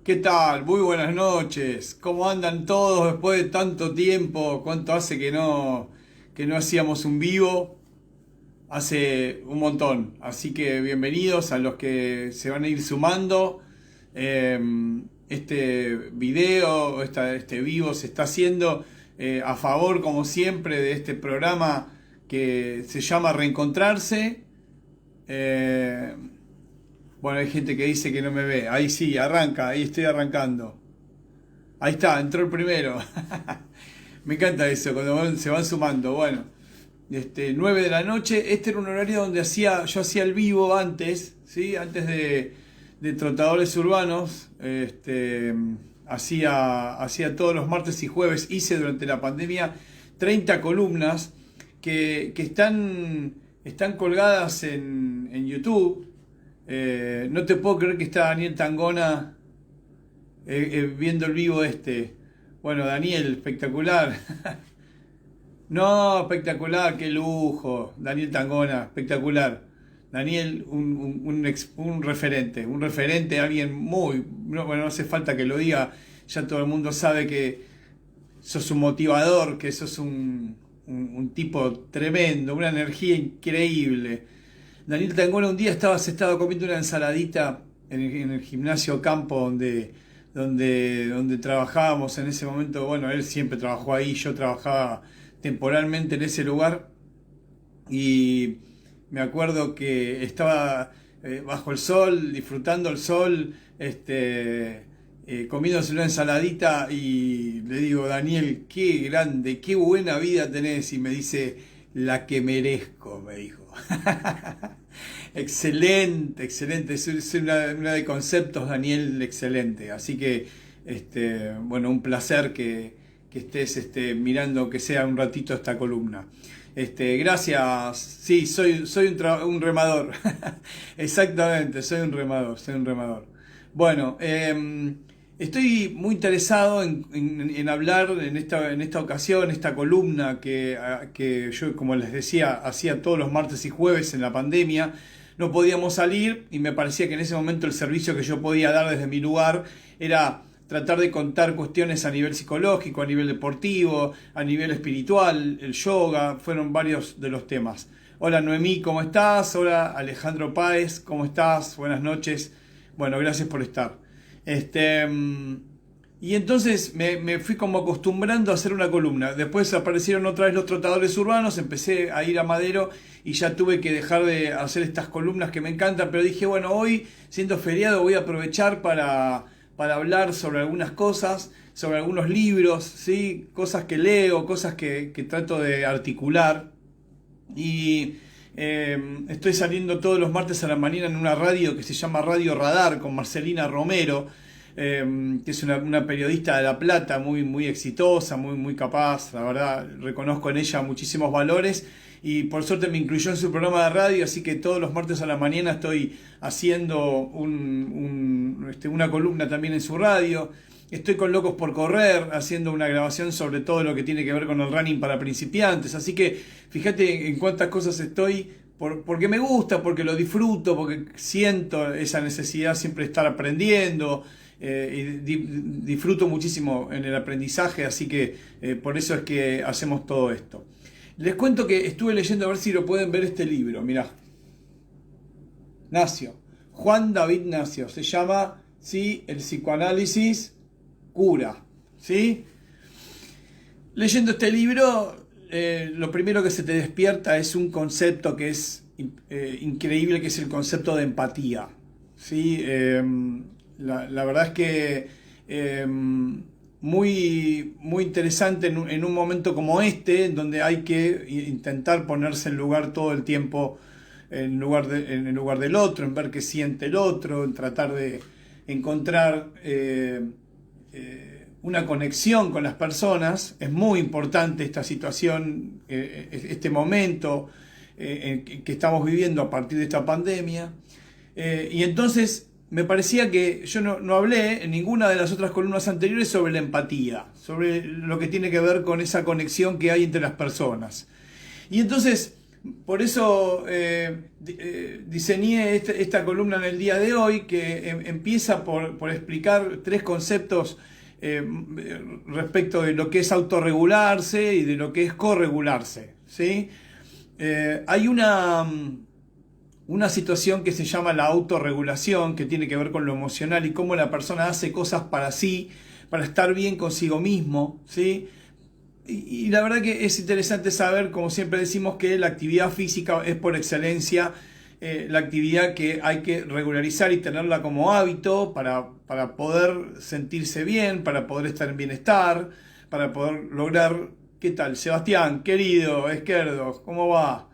¿Qué tal? Muy buenas noches. ¿Cómo andan todos después de tanto tiempo? ¿Cuánto hace que no hacíamos un vivo? Hace un montón. Así que bienvenidos a los que se van a ir sumando. Eh, este video, este vivo se está haciendo a favor, como siempre, de este programa que se llama Reencontrarse. Eh, bueno, hay gente que dice que no me ve. Ahí sí, arranca, ahí estoy arrancando. Ahí está, entró el primero. Me encanta eso, cuando se van sumando. Bueno, 9 de la noche. Este era un horario donde yo hacía el vivo antes, ¿sí? Antes de Trotadores Urbanos. Hacía todos los martes y jueves. Hice durante la pandemia 30 columnas que están colgadas en YouTube. No te puedo creer que está Daniel Tangona viendo el vivo este. Bueno, Daniel, espectacular. No, espectacular, qué lujo. Daniel Tangona, espectacular. Daniel, un referente, alguien muy... No, bueno, no hace falta que lo diga, ya todo el mundo sabe que sos un motivador, que sos un tipo tremendo, una energía increíble. Daniel Tangona un día se estaba comiendo una ensaladita en el gimnasio campo donde trabajábamos en ese momento. Bueno, él siempre trabajó ahí, yo trabajaba temporalmente en ese lugar y me acuerdo que estaba bajo el sol, disfrutando el sol, comiéndose una ensaladita y le digo, Daniel, qué grande, qué buena vida tenés. Y me dice, la que merezco, me dijo. Excelente, excelente. Es una de conceptos, Daniel, excelente. Así que, bueno, un placer que estés mirando, que sea un ratito esta columna. Gracias. Sí, soy un remador. Exactamente, soy un remador, soy un remador. Bueno, estoy muy interesado en hablar en esta ocasión, esta columna que yo, como les decía, hacía todos los martes y jueves en la pandemia. No podíamos salir y me parecía que en ese momento el servicio que yo podía dar desde mi lugar era tratar de contar cuestiones a nivel psicológico, a nivel deportivo, a nivel espiritual, el yoga, fueron varios de los temas. Hola Noemí, ¿cómo estás? Hola Alejandro Páez, ¿cómo estás? Buenas noches. Bueno, gracias por estar. Y entonces me fui como acostumbrando a hacer una columna. Después aparecieron otra vez los trotadores urbanos, empecé a ir a Madero y ya tuve que dejar de hacer estas columnas que me encantan, pero dije, bueno, hoy, siendo feriado, voy a aprovechar para hablar sobre algunas cosas, sobre algunos libros, ¿sí? Cosas que leo, cosas que trato de articular. Y estoy saliendo todos los martes a la mañana en una radio que se llama Radio Radar con Marcelina Romero, que es una periodista de La Plata muy, muy exitosa, muy, muy capaz. La verdad, reconozco en ella muchísimos valores y por suerte me incluyó en su programa de radio, así que todos los martes a la mañana estoy haciendo una columna también en su radio. Estoy con Locos por Correr, haciendo una grabación sobre todo lo que tiene que ver con el running para principiantes. Así que fíjate en cuántas cosas estoy, porque me gusta, porque lo disfruto, porque siento esa necesidad siempre de estar aprendiendo. Disfruto muchísimo en el aprendizaje, así que por eso es que hacemos todo esto. Les cuento que estuve leyendo, a ver si lo pueden ver, este libro. Mirá, Nacio, Juan David Nacio, se llama, sí, El psicoanálisis cura, ¿sí? Leyendo este libro, lo primero que se te despierta es un concepto que es increíble, que es el concepto de empatía, ¿sí? La verdad es que muy, muy interesante en un momento como este, en donde hay que intentar ponerse en lugar todo el tiempo, en el lugar del otro, en ver qué siente el otro, en tratar de encontrar una conexión con las personas. Es muy importante esta situación, este momento que estamos viviendo a partir de esta pandemia. Y entonces me parecía que yo no hablé en ninguna de las otras columnas anteriores sobre la empatía, sobre lo que tiene que ver con esa conexión que hay entre las personas. Y entonces, Por eso diseñé esta columna en el día de hoy, que empieza por explicar tres conceptos respecto de lo que es autorregularse y de lo que es corregularse, ¿sí? Hay una situación que se llama la autorregulación, que tiene que ver con lo emocional y cómo la persona hace cosas para sí, para estar bien consigo mismo, ¿sí? Y la verdad que es interesante saber, como siempre decimos, que la actividad física es por excelencia la actividad que hay que regularizar y tenerla como hábito para poder sentirse bien, para poder estar en bienestar, para poder lograr... ¿Qué tal? Sebastián, querido, Esquerdo, ¿cómo va?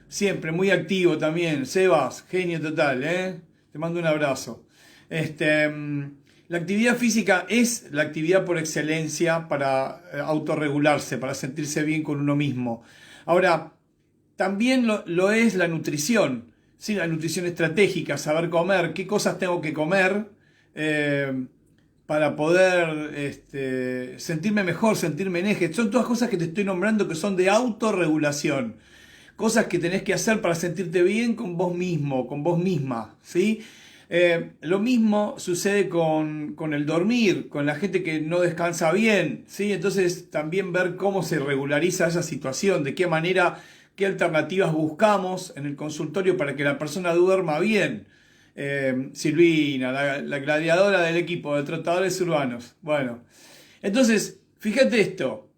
Siempre muy activo también. Sebas, genio total, ¿eh? Te mando un abrazo. La actividad física es la actividad por excelencia para autorregularse, para sentirse bien con uno mismo. Ahora, también lo es la nutrición, ¿sí? La nutrición estratégica, saber comer, qué cosas tengo que comer para poder sentirme mejor, sentirme en eje. Son todas cosas que te estoy nombrando que son de autorregulación. Cosas que tenés que hacer para sentirte bien con vos mismo, con vos misma, ¿sí? Lo mismo sucede con el dormir, con la gente que no descansa bien, ¿sí? Entonces también ver cómo se regulariza esa situación, de qué manera, qué alternativas buscamos en el consultorio para que la persona duerma bien. Silvina, la gladiadora del equipo de trotadores urbanos. Bueno, entonces, fíjate esto,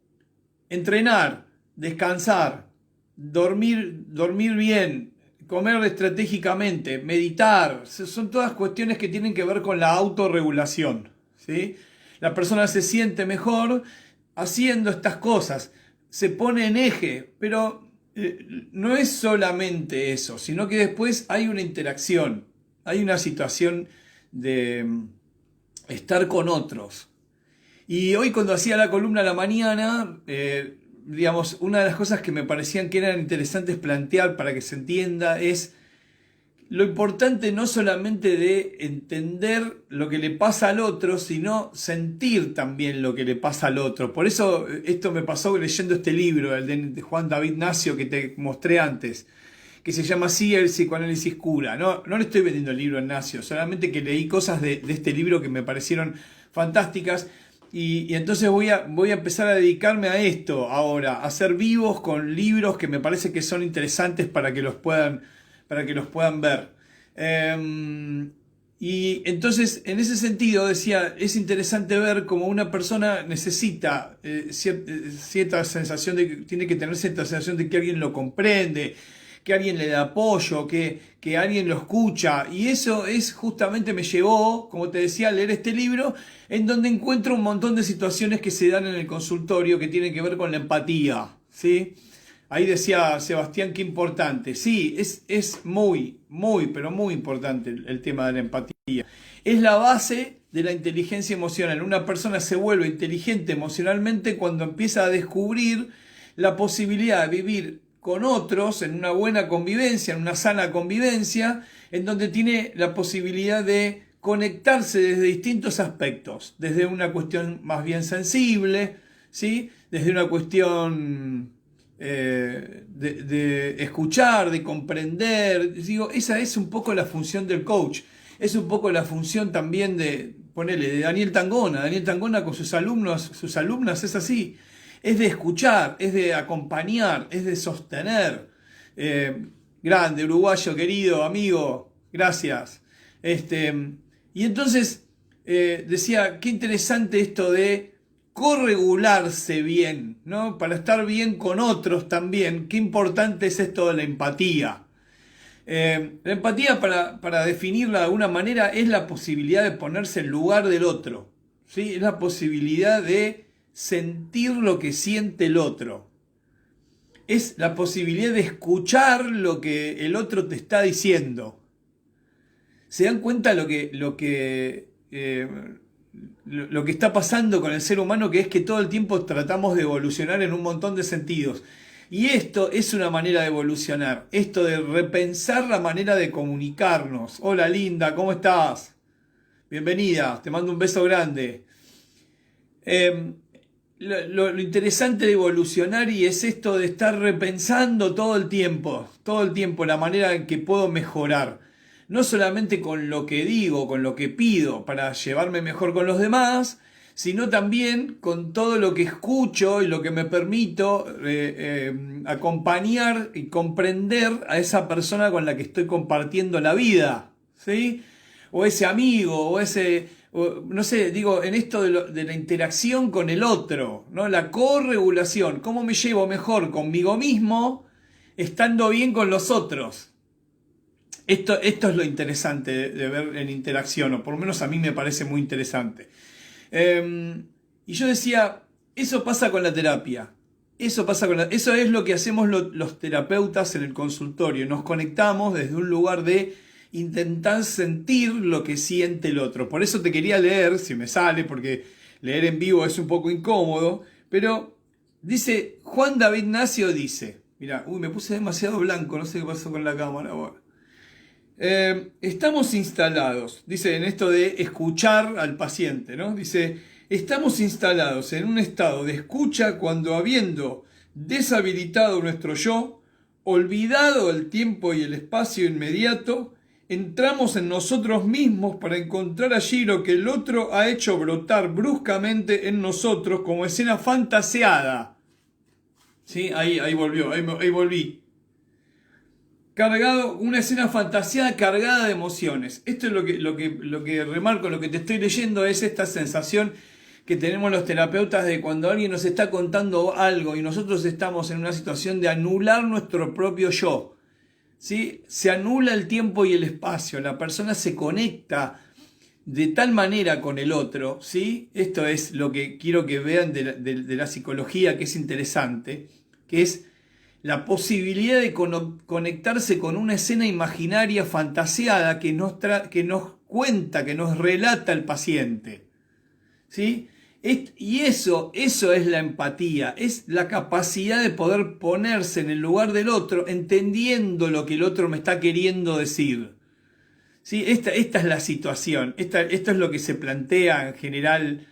entrenar, descansar, dormir bien, comer estratégicamente, meditar, son todas cuestiones que tienen que ver con la autorregulación, ¿sí? La persona se siente mejor haciendo estas cosas, se pone en eje, pero no es solamente eso, sino que después hay una interacción, hay una situación de estar con otros. Y hoy cuando hacía la columna a la mañana, digamos, una de las cosas que me parecían que eran interesantes plantear para que se entienda es lo importante no solamente de entender lo que le pasa al otro, sino sentir también lo que le pasa al otro. Por eso esto me pasó leyendo este libro, el de Juan David Nacio que te mostré antes, que se llama así, El psicoanálisis cura. No le estoy vendiendo el libro a Nacio, solamente que leí cosas de este libro que me parecieron fantásticas. Y entonces voy a empezar a dedicarme a esto ahora, a ser vivos con libros que me parece que son interesantes para que los puedan ver. Y entonces, en ese sentido, decía, es interesante ver cómo una persona necesita cierta sensación tiene que tener cierta sensación de que alguien lo comprende, que alguien le da apoyo, que alguien lo escucha. Y eso justamente me llevó, como te decía, a leer este libro, en donde encuentro un montón de situaciones que se dan en el consultorio que tienen que ver con la empatía, ¿sí? Ahí decía Sebastián, qué importante. Sí, es muy, muy, pero muy importante el tema de la empatía. Es la base de la inteligencia emocional. Una persona se vuelve inteligente emocionalmente cuando empieza a descubrir la posibilidad de vivir con otros en una buena convivencia, en una sana convivencia, en donde tiene la posibilidad de conectarse desde distintos aspectos, desde una cuestión más bien sensible, ¿sí? Desde una cuestión de escuchar, de comprender. Digo, esa es un poco la función del coach, es un poco la función también de Daniel Tangona. Daniel Tangona con sus alumnos, sus alumnas es así, es de escuchar, es de acompañar, es de sostener. Grande, uruguayo, querido, amigo, gracias. Y entonces decía, qué interesante esto de corregularse bien, ¿no? Para estar bien con otros también. Qué importante es esto de la empatía. La empatía, para definirla de alguna manera, es la posibilidad de ponerse en lugar del otro, ¿sí? Es la posibilidad de sentir lo que siente el otro. Es la posibilidad de escuchar lo que el otro te está diciendo. ¿Se dan cuenta lo que está pasando con el ser humano, que es que todo el tiempo tratamos de evolucionar en un montón de sentidos? Y esto es una manera de evolucionar, esto de repensar la manera de comunicarnos. Hola Linda, ¿cómo estás? Bienvenida, te mando un beso grande. lo interesante de evolucionar y es esto de estar repensando todo el tiempo, la manera en que puedo mejorar. No solamente con lo que digo, con lo que pido para llevarme mejor con los demás, sino también con todo lo que escucho y lo que me permito acompañar y comprender a esa persona con la que estoy compartiendo la vida, ¿sí? O ese amigo, no sé, digo, en esto de la interacción con el otro, ¿no? La corregulación, cómo me llevo mejor conmigo mismo estando bien con los otros. Esto es lo interesante de ver en interacción, o por lo menos a mí me parece muy interesante. Y yo decía, eso pasa con la terapia. Eso es lo que hacemos los terapeutas en el consultorio. Nos conectamos desde un lugar de intentar sentir lo que siente el otro. Por eso te quería leer, si me sale, porque leer en vivo es un poco incómodo, pero dice, Juan David Nacio dice, mira, me puse demasiado blanco, no sé qué pasó con la cámara ahora. Estamos instalados, dice en esto de escuchar al paciente, ¿no? Dice, estamos instalados en un estado de escucha cuando habiendo deshabilitado nuestro yo, olvidado el tiempo y el espacio inmediato, entramos en nosotros mismos para encontrar allí lo que el otro ha hecho brotar bruscamente en nosotros como escena fantaseada. ¿Sí? Ahí volví. Cargado, una escena fantaseada cargada de emociones. Esto es lo que remarco, lo que te estoy leyendo es esta sensación que tenemos los terapeutas de cuando alguien nos está contando algo y nosotros estamos en una situación de anular nuestro propio yo. ¿Sí? Se anula el tiempo y el espacio, la persona se conecta de tal manera con el otro, ¿sí? Esto es lo que quiero que vean de la psicología, que es interesante, que es la posibilidad de conectarse con una escena imaginaria fantaseada que nos cuenta, que nos relata el paciente, ¿sí? Y eso es la empatía, es la capacidad de poder ponerse en el lugar del otro, entendiendo lo que el otro me está queriendo decir. ¿Sí? Esta es la situación, esto es lo que se plantea en general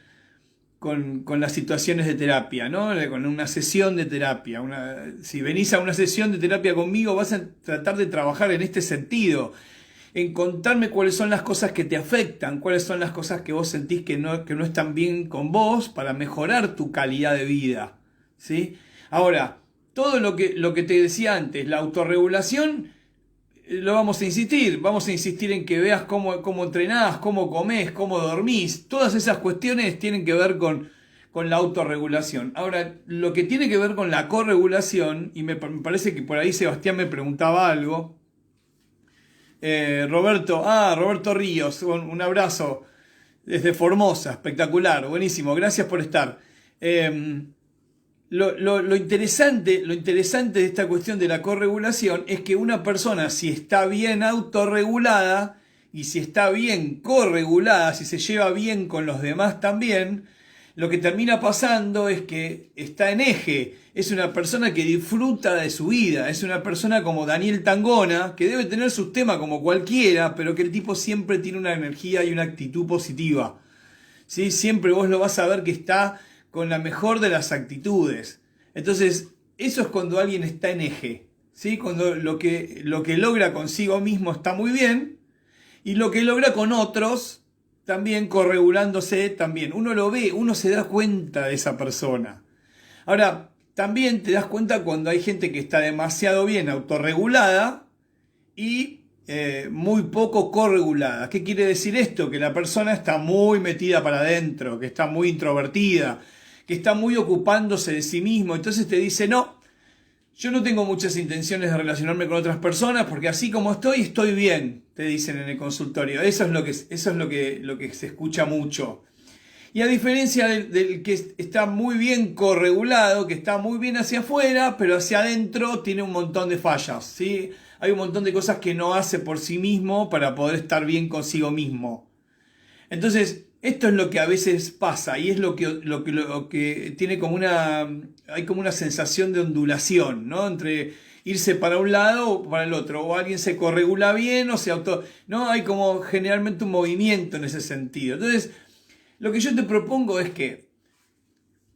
con las situaciones de terapia, ¿no? Con una sesión de terapia. Si venís a una sesión de terapia conmigo, vas a tratar de trabajar en este sentido. En contarme cuáles son las cosas que te afectan, cuáles son las cosas que vos sentís que no están bien con vos para mejorar tu calidad de vida, ¿sí? Ahora, todo lo que te decía antes, la autorregulación, vamos a insistir en que veas cómo entrenás, cómo comés, cómo dormís, todas esas cuestiones tienen que ver con la autorregulación. Ahora, lo que tiene que ver con la corregulación, y me parece que por ahí Sebastián me preguntaba algo, Roberto Ríos, un abrazo desde Formosa, espectacular, buenísimo, gracias por estar. Lo interesante de esta cuestión de la corregulación es que una persona, si está bien autorregulada y si está bien corregulada, si se lleva bien con los demás también, lo que termina pasando es que está en eje, es una persona que disfruta de su vida, es una persona como Daniel Tangona, que debe tener sus temas como cualquiera, pero que el tipo siempre tiene una energía y una actitud positiva. ¿Sí? Siempre vos lo vas a ver que está con la mejor de las actitudes. Entonces, eso es cuando alguien está en eje, ¿sí? Cuando lo que logra consigo mismo está muy bien, y lo que logra con otros también corregulándose también. Uno lo ve, uno se da cuenta de esa persona. Ahora, también te das cuenta cuando hay gente que está demasiado bien autorregulada y muy poco corregulada. ¿Qué quiere decir esto? Que la persona está muy metida para adentro, que está muy introvertida, que está muy ocupándose de sí mismo. Entonces te dice, no, yo no tengo muchas intenciones de relacionarme con otras personas porque así como estoy bien, te dicen en el consultorio. Eso es lo que se escucha mucho. Y a diferencia del que está muy bien corregulado, que está muy bien hacia afuera, pero hacia adentro tiene un montón de fallas, ¿sí? Hay un montón de cosas que no hace por sí mismo para poder estar bien consigo mismo. Entonces, esto es lo que a veces pasa y es lo que tiene hay como una sensación de ondulación, ¿no? Entre irse para un lado o para el otro, o alguien se corregula bien o ¿no? Hay como generalmente un movimiento en ese sentido. Entonces, lo que yo te propongo es que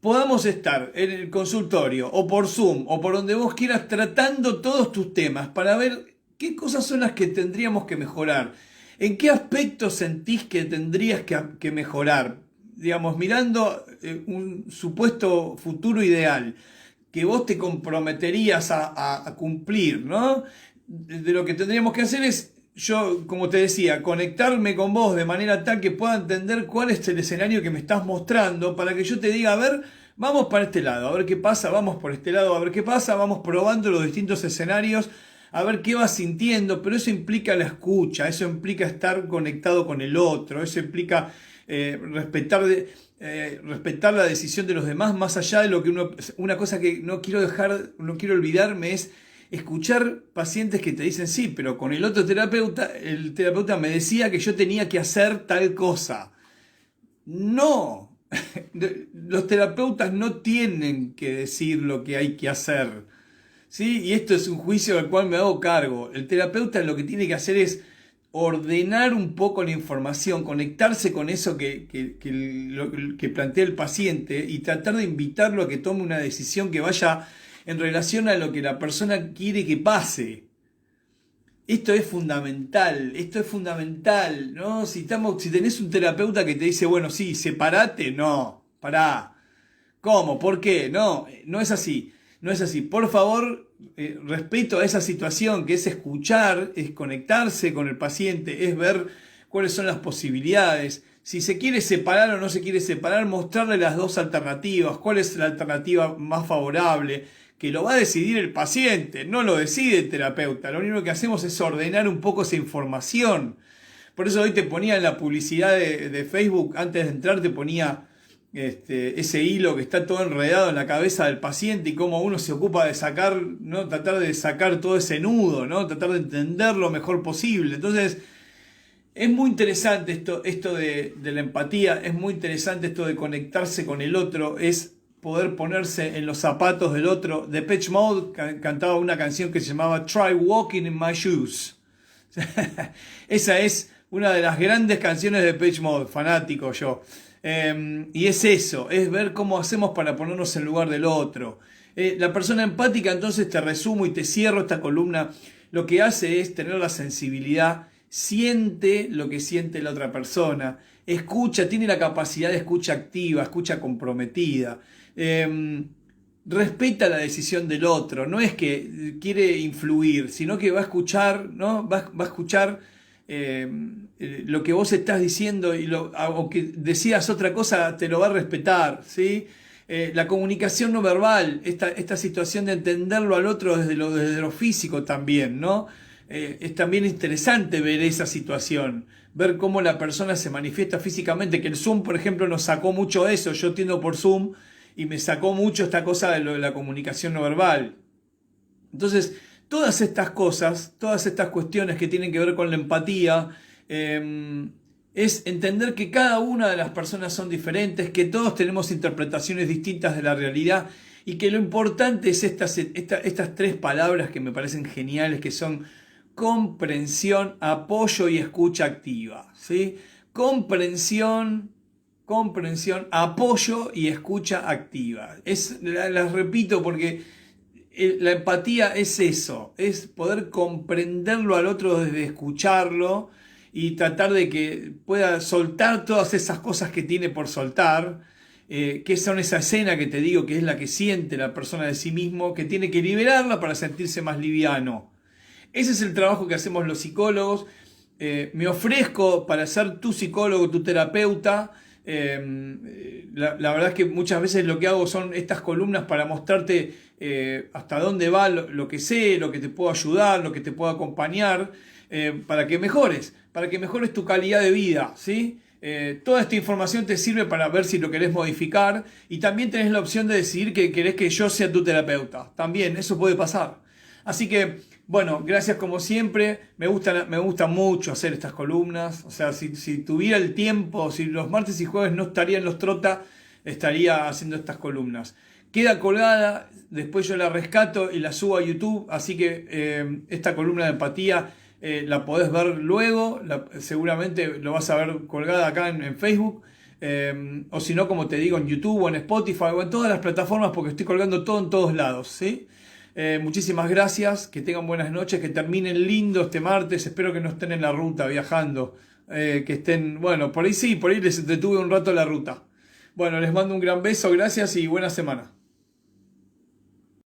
podamos estar en el consultorio o por Zoom o por donde vos quieras tratando todos tus temas para ver qué cosas son las que tendríamos que mejorar, en qué aspectos sentís que tendrías que mejorar, digamos, mirando un supuesto futuro ideal que vos te comprometerías a cumplir, ¿no? De lo que tendríamos que hacer es, yo, como te decía, conectarme con vos de manera tal que pueda entender cuál es el escenario que me estás mostrando para que yo te diga, a ver, vamos para este lado, a ver qué pasa, vamos por este lado, a ver qué pasa, vamos probando los distintos escenarios, a ver qué vas sintiendo, pero eso implica la escucha, eso implica estar conectado con el otro, eso implica respetar la decisión de los demás, más allá de lo que una cosa que no quiero olvidarme es escuchar pacientes que te dicen, sí, pero con el otro terapeuta, el terapeuta me decía que yo tenía que hacer tal cosa. No, los terapeutas no tienen que decir lo que hay que hacer, ¿sí? Y esto es un juicio del cual me hago cargo. El terapeuta lo que tiene que hacer es ordenar un poco la información, conectarse con eso que plantea el paciente y tratar de invitarlo a que tome una decisión que vaya en relación a lo que la persona quiere que pase. Esto es fundamental, ¿no? Si tenés un terapeuta que te dice, bueno, sí, separate, no, pará. ¿Cómo? ¿Por qué? No, no es así. No es así. Por favor, respeto a esa situación que es escuchar, es conectarse con el paciente, es ver cuáles son las posibilidades. Si se quiere separar o no se quiere separar, mostrarle las dos alternativas, cuál es la alternativa más favorable, que lo va a decidir el paciente, no lo decide el terapeuta. Lo único que hacemos es ordenar un poco esa información. Por eso hoy te ponía en la publicidad de Facebook, antes de entrar te ponía ese hilo que está todo enredado en la cabeza del paciente y cómo uno se ocupa de sacar, ¿no? Tratar de sacar todo ese nudo, ¿no? Tratar de entender lo mejor posible. Entonces, es muy interesante esto de la empatía, es muy interesante esto de conectarse con el otro, es poder ponerse en los zapatos del otro. Depeche Mode cantaba una canción que se llamaba Try Walking in My Shoes. Esa es una de las grandes canciones de Depeche Mode, fanático yo. Y es eso, es ver cómo hacemos para ponernos en lugar del otro. La persona empática, entonces te resumo y te cierro esta columna, lo que hace es tener la sensibilidad, siente lo que siente la otra persona, escucha, tiene la capacidad de escucha activa, escucha comprometida, respeta la decisión del otro, no es que quiere influir, sino que va a escuchar, ¿no? Va a escuchar lo que vos estás diciendo y aunque decías otra cosa, te lo va a respetar, ¿sí? La comunicación no verbal, esta situación de entenderlo al otro desde lo físico también, ¿no? Es también interesante ver esa situación, ver cómo la persona se manifiesta físicamente, que el Zoom, por ejemplo, nos sacó mucho eso, yo entiendo por Zoom, y me sacó mucho esta cosa de lo de la comunicación no verbal. Entonces, todas estas cosas, todas estas cuestiones que tienen que ver con la empatía, es entender que cada una de las personas son diferentes, que todos tenemos interpretaciones distintas de la realidad y que lo importante es estas tres palabras que me parecen geniales, que son comprensión, apoyo y escucha activa, ¿sí? Comprensión, apoyo y escucha activa. Las repito porque la empatía es eso, es poder comprenderlo al otro desde escucharlo y tratar de que pueda soltar todas esas cosas que tiene por soltar, que son esa escena que te digo que es la que siente la persona de sí mismo, que tiene que liberarla para sentirse más liviano. Ese es el trabajo que hacemos los psicólogos. Me ofrezco para ser tu psicólogo, tu terapeuta. La verdad es que muchas veces lo que hago son estas columnas para mostrarte hasta dónde va lo que sé, lo que te puedo ayudar, lo que te puedo acompañar, para que mejores tu calidad de vida, ¿sí? Toda esta información te sirve para ver si lo querés modificar y también tenés la opción de decidir que querés que yo sea tu terapeuta. También eso puede pasar. Así que, bueno, gracias como siempre. Me gusta mucho hacer estas columnas. O sea, si tuviera el tiempo, si los martes y jueves no estaría en los Trota, estaría haciendo estas columnas. Queda colgada, después yo la rescato y la subo a YouTube. Así que esta columna de empatía la podés ver luego. Seguramente lo vas a ver colgada acá en Facebook. O si no, como te digo, en YouTube o en Spotify o en todas las plataformas, porque estoy colgando todo en todos lados, ¿sí? Muchísimas gracias, que tengan buenas noches, que terminen lindo este martes, espero que no estén en la ruta viajando, que estén, bueno, por ahí sí, por ahí les detuve un rato la ruta. Bueno, les mando un gran beso, gracias y buena semana.